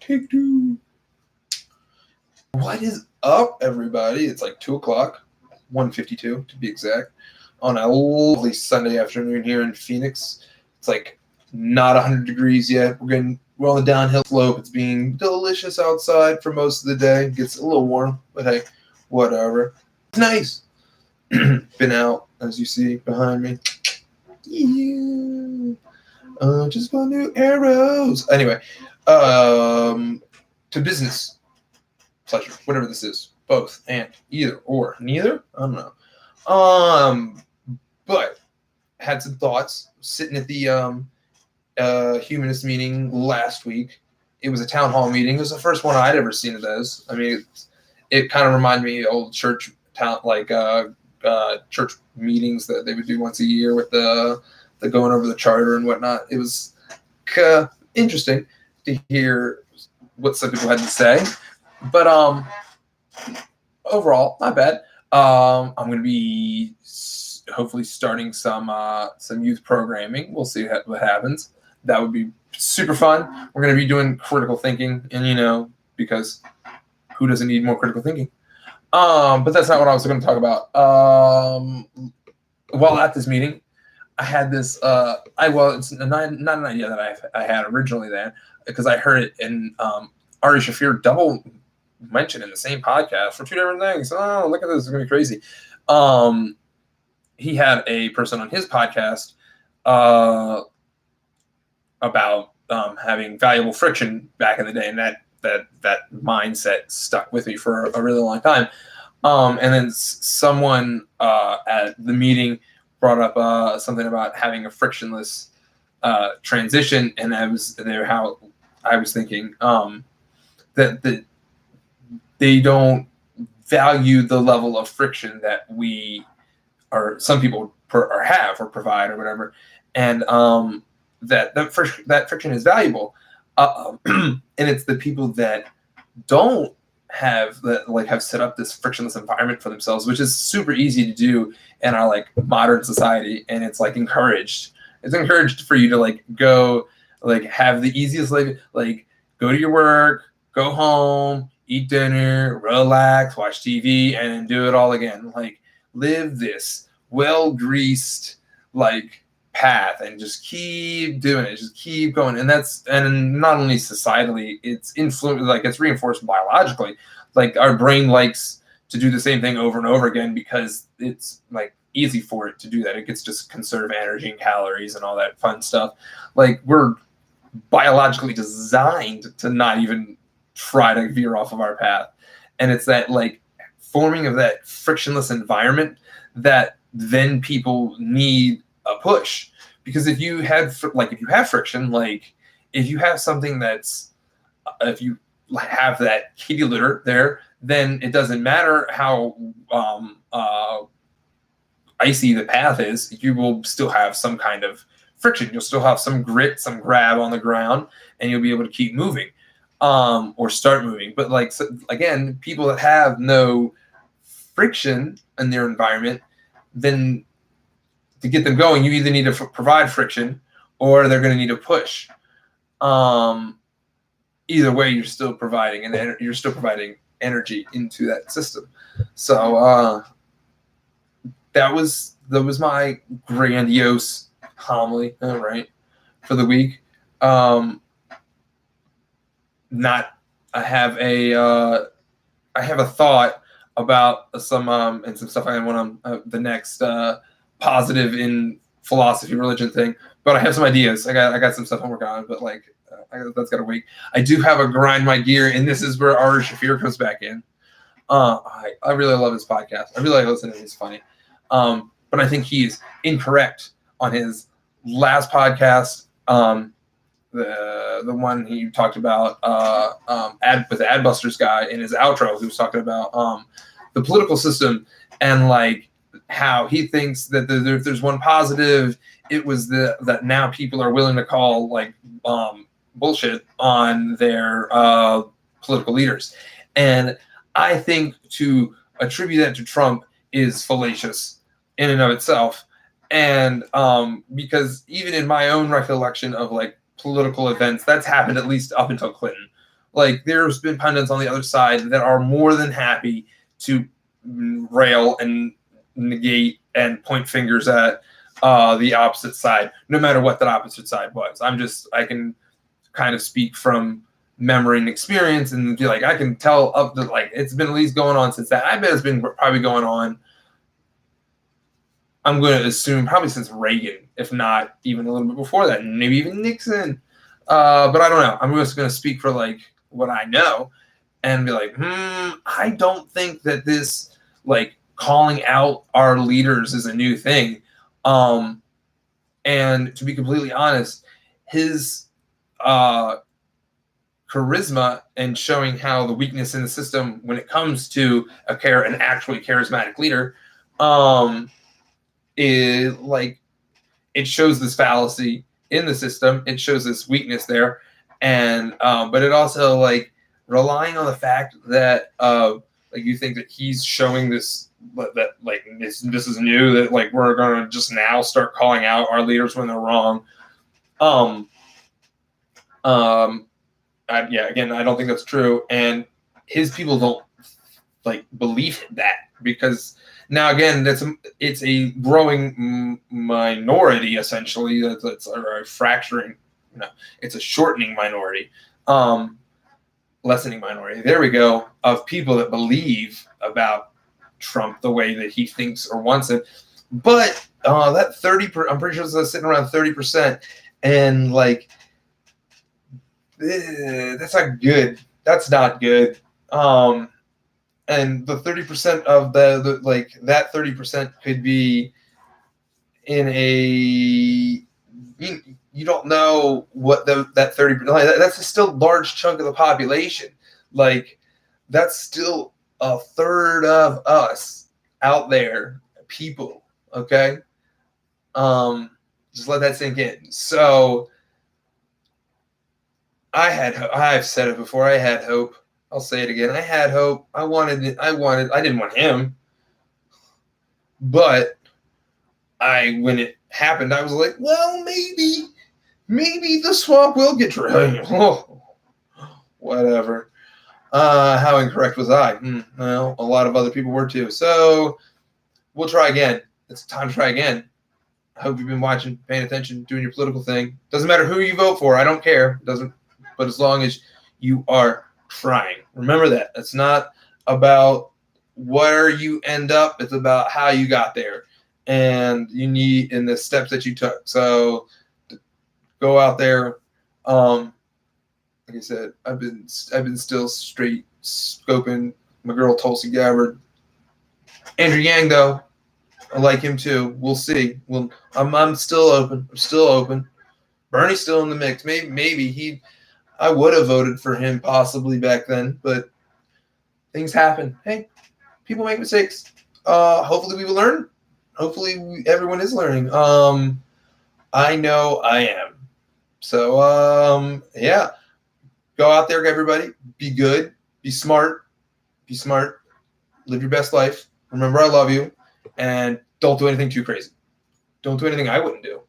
Take two. What is up, everybody? It's like 2 o'clock, 1:52 to be exact, on a lovely Sunday afternoon here in Phoenix. It's like not 100 degrees yet. We're on the downhill slope. It's being delicious outside for most of the day. It gets a little warm, but hey, whatever. It's nice. Been out, as you see behind me. Yeah. Just bought new arrows. Anyway, to business. Pleasure, whatever this is, both and either or neither. I don't know. But had some thoughts sitting at the humanist meeting last week. It was a town hall meeting. It was the first one I'd ever seen of those. I mean, it kind of reminded me of old church church meetings that they would do once a year with the going over the charter and whatnot. It was interesting to hear what some people had to say. But overall, not bad. I'm going to be hopefully starting some youth programming. We'll see what happens. That would be super fun. We're going to be doing critical thinking, and because who doesn't need more critical thinking? But that's not what I was going to talk about. While at this meeting, I had this. It's not an idea that I had originally there, because I heard it in Ari Shaffir double mentioned in the same podcast for two different things. Oh, look at this. It's going to be crazy. He had a person on his podcast about having valuable friction back in the day, and that mindset stuck with me for a really long time. And then someone at the meeting brought up something about having a frictionless transition, and I was thinking that they don't value the level of friction that we or some people have or provide or whatever, and that friction is valuable, and it's the people that don't have set up this frictionless environment for themselves, which is super easy to do in our modern society, and it's encouraged. It's encouraged for you to go have the easiest go to your work, go home, eat dinner, relax, watch TV, and then do it all again. Live this well-greased path and just keep doing it. Just keep going. And not only societally, it's influenced, it's reinforced biologically. Our brain likes to do the same thing over and over again because it's easy for it to do that. It gets just conserve energy and calories and all that fun stuff. We're biologically designed to not even try to veer off of our path, and it's that forming of that frictionless environment that then people need a push, because if you have friction, if you have something that's if you have that kitty litter there, then it doesn't matter how icy the path is, you will still have some kind of friction. You'll still have some grit, some grab on the ground, and you'll be able to keep moving. Or start moving. But again, people that have no friction in their environment, then to get them going, you either need to provide friction or they're going to need a push. Either way, you're still providing energy into that system. So that was my grandiose homily, right, for the week. I have a thought about some and some stuff I want on the next positive in philosophy religion thing, but I have some ideas. I got some stuff I'm working on, but that's gotta wait. I do have a grind my gear, and this is where Ari Shaffir comes back in. I really love his podcast. I really like listening to him. He's funny, but I think he's incorrect on his last podcast. The one he talked about with the Adbusters guy in his outro, he was talking about the political system and how he thinks that if there's one positive, it was that now people are willing to call bullshit on their political leaders. And I think to attribute that to Trump is fallacious in and of itself. And because even in my own recollection of political events, that's happened at least up until Clinton, Like, there's been pundits on the other side that are more than happy to rail and negate and point fingers at the opposite side, no matter what that opposite side was. I can kind of speak from memory and experience and be like, I can tell up the, like, it's been at least going on since that. I bet it's been probably going on, I'm going to assume, probably since Reagan, if not even a little bit before that, maybe even Nixon. But I don't know. I'm just going to speak for like what I know and be like, I don't think that this, like, calling out our leaders is a new thing. And to be completely honest, his charisma and showing how the weakness in the system when it comes to an actually charismatic leader, is like, it shows this fallacy in the system. It shows this weakness there, and but it also, like, relying on the fact that like, you think that he's showing this, that like this is new, that like we're gonna just now start calling out our leaders when they're wrong. Yeah, again, I don't think that's true, and his people don't like believe that, because now again, it's a growing minority, essentially. That's a fracturing, it's a shortening minority, lessening minority. There we go, of people that believe about Trump the way that he thinks or wants it. But that 30%, I'm pretty sure it's sitting around 30%, and like, that's not good. That's not good. And the 30% of the like, that 30% could be in a, you don't know what that 30%, that's a still large chunk of the population. Like, that's still a third of us out there, people. Okay, just let that sink in. So I've said it before. I had hope. I'll say it again. I had hope. I didn't want him. But when it happened, I was like, well, maybe the swamp will get dry. Oh, whatever. How incorrect was I? Well, a lot of other people were too. So we'll try again. It's time to try again. I hope you've been watching, paying attention, doing your political thing. Doesn't matter who you vote for. I don't care. But as long as you are trying. Remember that. It's not about where you end up. It's about how you got there, and in the steps that you took. So go out there. Like I said, I've been still straight scoping my girl Tulsi Gabbard. Andrew Yang, though, I like him too. We'll see. I'm still open. Bernie's still in the mix. Maybe I would have voted for him possibly back then, but things happen. Hey, people make mistakes. Hopefully we will learn. Hopefully everyone is learning. I know I am. So yeah, go out there, everybody. Be good. Be smart. Live your best life. Remember, I love you, and don't do anything too crazy. Don't do anything I wouldn't do.